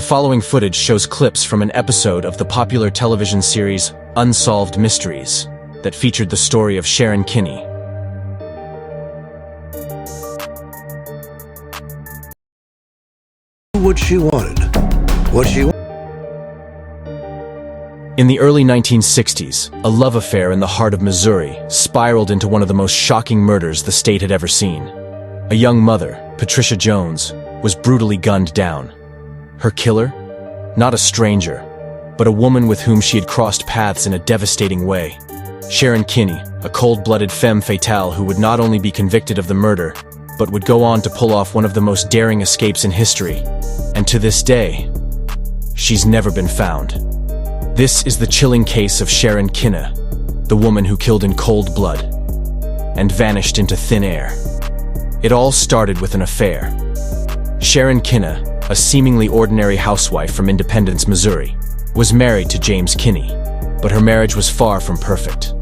following footage shows clips from an episode of the popular television series Unsolved Mysteries that featured the story of Sharon Kinne. What she wanted. In the early 1960s, a love affair in the heart of Missouri spiraled into one of the most shocking murders the state had ever seen. A young mother, Patricia Jones, was brutally gunned down. Her killer? Not a stranger, but a woman with whom she had crossed paths in a devastating way. Sharon Kinne, a cold-blooded femme fatale who would not only be convicted of the murder, but would go on to pull off one of the most daring escapes in history. And to this day, she's never been found. This is the chilling case of Sharon Kinne, the woman who killed in cold blood and vanished into thin air. It all started with an affair. Sharon Kinne, a seemingly ordinary housewife from Independence, Missouri, was married to James Kinne, but her marriage was far from perfect.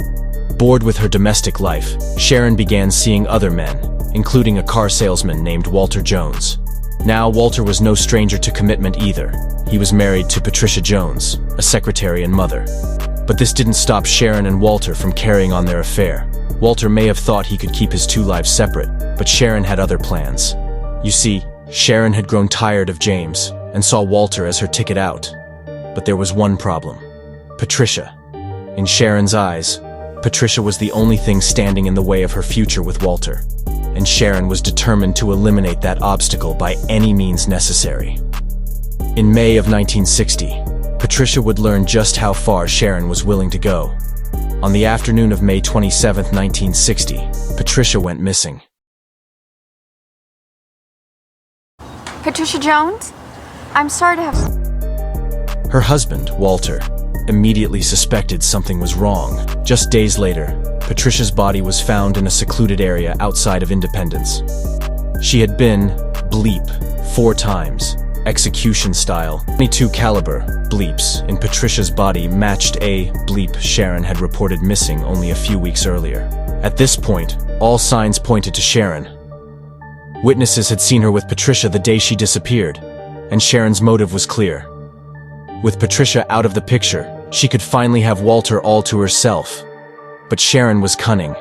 Bored with her domestic life, Sharon began seeing other men, including a car salesman named Walter Jones. Now, Walter was no stranger to commitment either. He was married to Patricia Jones, a secretary and mother. But this didn't stop Sharon and Walter from carrying on their affair. Walter may have thought he could keep his two lives separate, but Sharon had other plans. You see, Sharon had grown tired of James and saw Walter as her ticket out. But there was one problem: Patricia. In Sharon's eyes, Patricia was the only thing standing in the way of her future with Walter, and Sharon was determined to eliminate that obstacle by any means necessary. In May of 1960, Patricia would learn just how far Sharon was willing to go. On the afternoon of May 27, 1960, Patricia went missing. Patricia Jones? I'm sorry to have... Her husband, Walter, immediately suspected something was wrong. Just days later, Patricia's body was found in a secluded area outside of Independence. She had been bleep 4 times, execution style. 22 caliber bleeps in Patricia's body matched a bleep Sharon had reported missing only a few weeks earlier. At this point, all signs pointed to Sharon. Witnesses had seen her with Patricia the day she disappeared, and Sharon's motive was clear. With Patricia out of the picture, she could finally have Walter all to herself. But Sharon was cunning.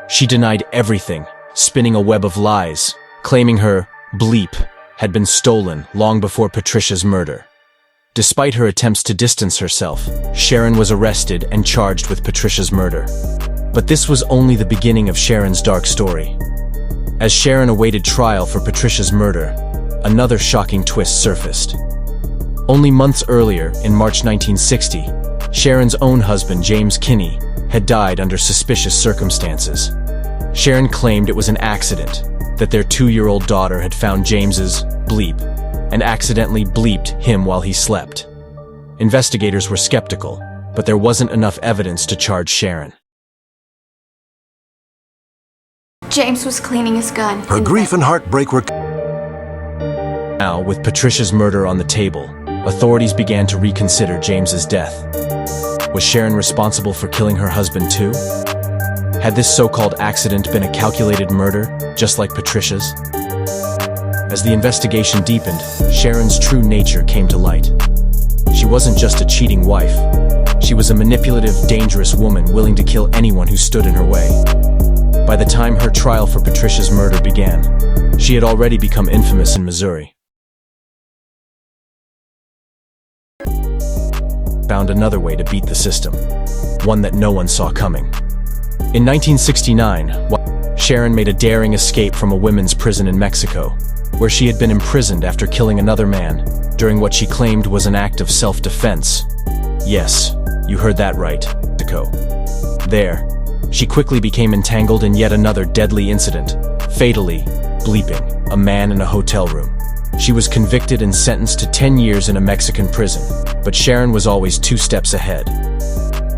She denied everything, spinning a web of lies, claiming her bleep had been stolen long before Patricia's murder. Despite her attempts to distance herself, Sharon was arrested and charged with Patricia's murder. But this was only the beginning of Sharon's dark story. As Sharon awaited trial for Patricia's murder, another shocking twist surfaced. Only months earlier, in March 1960, Sharon's own husband, James Kinne, had died under suspicious circumstances. Sharon claimed it was an accident, that their 2-year-old daughter had found James's bleep and accidentally bleeped him while he slept. Investigators were skeptical, but there wasn't enough evidence to charge Sharon. James was cleaning his gun. Her grief and heartbreak were... Now, with Patricia's murder on the table, authorities began to reconsider James's death. Was Sharon responsible for killing her husband too? Had this so-called accident been a calculated murder, just like Patricia's? As the investigation deepened, Sharon's true nature came to light. She wasn't just a cheating wife. She was a manipulative, dangerous woman willing to kill anyone who stood in her way. By the time her trial for Patricia's murder began, she had already become infamous in Missouri. Found another way to beat the system, one that no one saw coming. In 1969, Sharon made a daring escape from a women's prison in Mexico, where she had been imprisoned after killing another man during what she claimed was an act of self-defense. Yes, you heard that right, Mexico. There, she quickly became entangled in yet another deadly incident, fatally bleeping a man in a hotel room. She was convicted and sentenced to 10 years in a Mexican prison, but Sharon was always 2 steps ahead.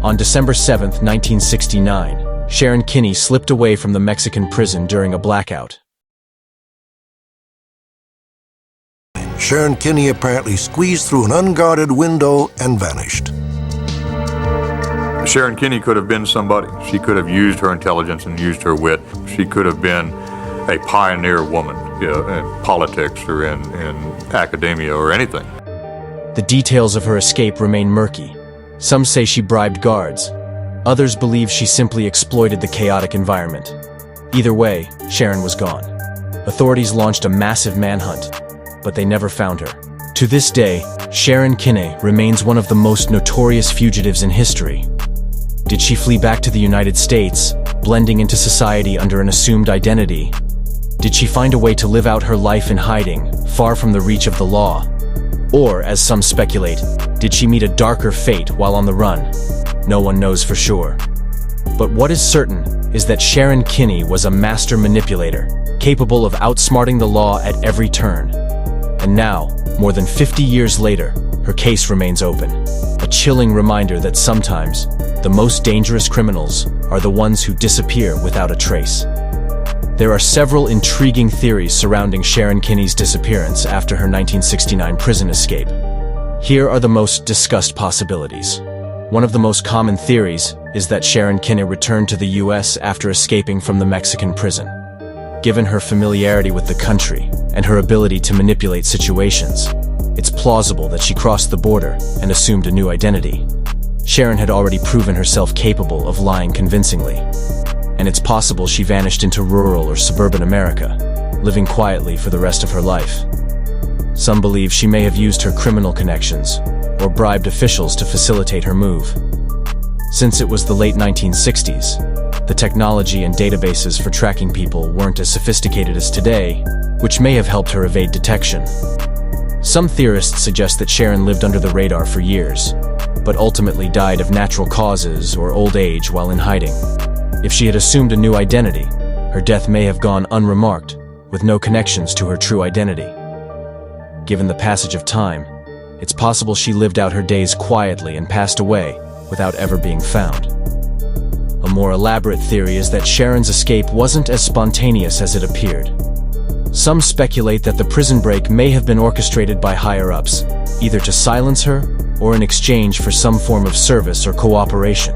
On December 7, 1969, Sharon Kinne slipped away from the Mexican prison during a blackout. Sharon Kinne apparently squeezed through an unguarded window and vanished. Sharon Kinne could have been somebody. She could have used her intelligence and used her wit. She could have been a pioneer woman, in politics or in academia or anything. The details of her escape remain murky. Some say she bribed guards. Others believe she simply exploited the chaotic environment. Either way, Sharon was gone. Authorities launched a massive manhunt, but they never found her. To this day, Sharon Kinne remains one of the most notorious fugitives in history. Did she flee back to the United States, blending into society under an assumed identity? Did she find a way to live out her life in hiding, far from the reach of the law? Or, as some speculate, did she meet a darker fate while on the run? No one knows for sure. But what is certain is that Sharon Kinne was a master manipulator, capable of outsmarting the law at every turn. And now, more than 50 years later, her case remains open. A chilling reminder that sometimes, the most dangerous criminals are the ones who disappear without a trace. There are several intriguing theories surrounding Sharon Kinne's disappearance after her 1969 prison escape. Here are the most discussed possibilities. One of the most common theories is that Sharon Kinne returned to the US after escaping from the Mexican prison. Given her familiarity with the country and her ability to manipulate situations, it's plausible that she crossed the border and assumed a new identity. Sharon had already proven herself capable of lying convincingly, and it's possible she vanished into rural or suburban America, living quietly for the rest of her life. Some believe she may have used her criminal connections or bribed officials to facilitate her move. Since it was the late 1960s, the technology and databases for tracking people weren't as sophisticated as today, which may have helped her evade detection. Some theorists suggest that Sharon lived under the radar for years, but ultimately died of natural causes or old age while in hiding. If she had assumed a new identity, her death may have gone unremarked, with no connections to her true identity. Given the passage of time, it's possible she lived out her days quietly and passed away without ever being found. A more elaborate theory is that Sharon's escape wasn't as spontaneous as it appeared. Some speculate that the prison break may have been orchestrated by higher-ups, either to silence her or in exchange for some form of service or cooperation.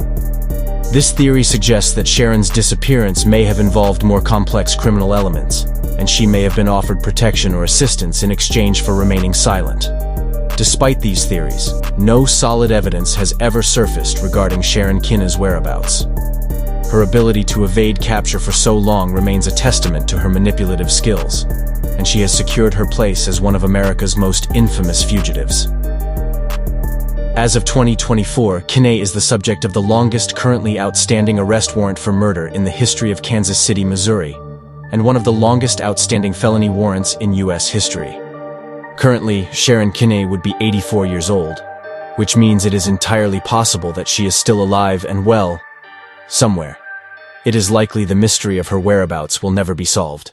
This theory suggests that Sharon's disappearance may have involved more complex criminal elements, and she may have been offered protection or assistance in exchange for remaining silent. Despite these theories, no solid evidence has ever surfaced regarding Sharon Kinne's whereabouts. Her ability to evade capture for so long remains a testament to her manipulative skills, and she has secured her place as one of America's most infamous fugitives. As of 2024, Kinne is the subject of the longest currently outstanding arrest warrant for murder in the history of Kansas City, Missouri, and one of the longest outstanding felony warrants in U.S. history. Currently, Sharon Kinne would be 84 years old, which means it is entirely possible that she is still alive and well, somewhere. It is likely the mystery of her whereabouts will never be solved.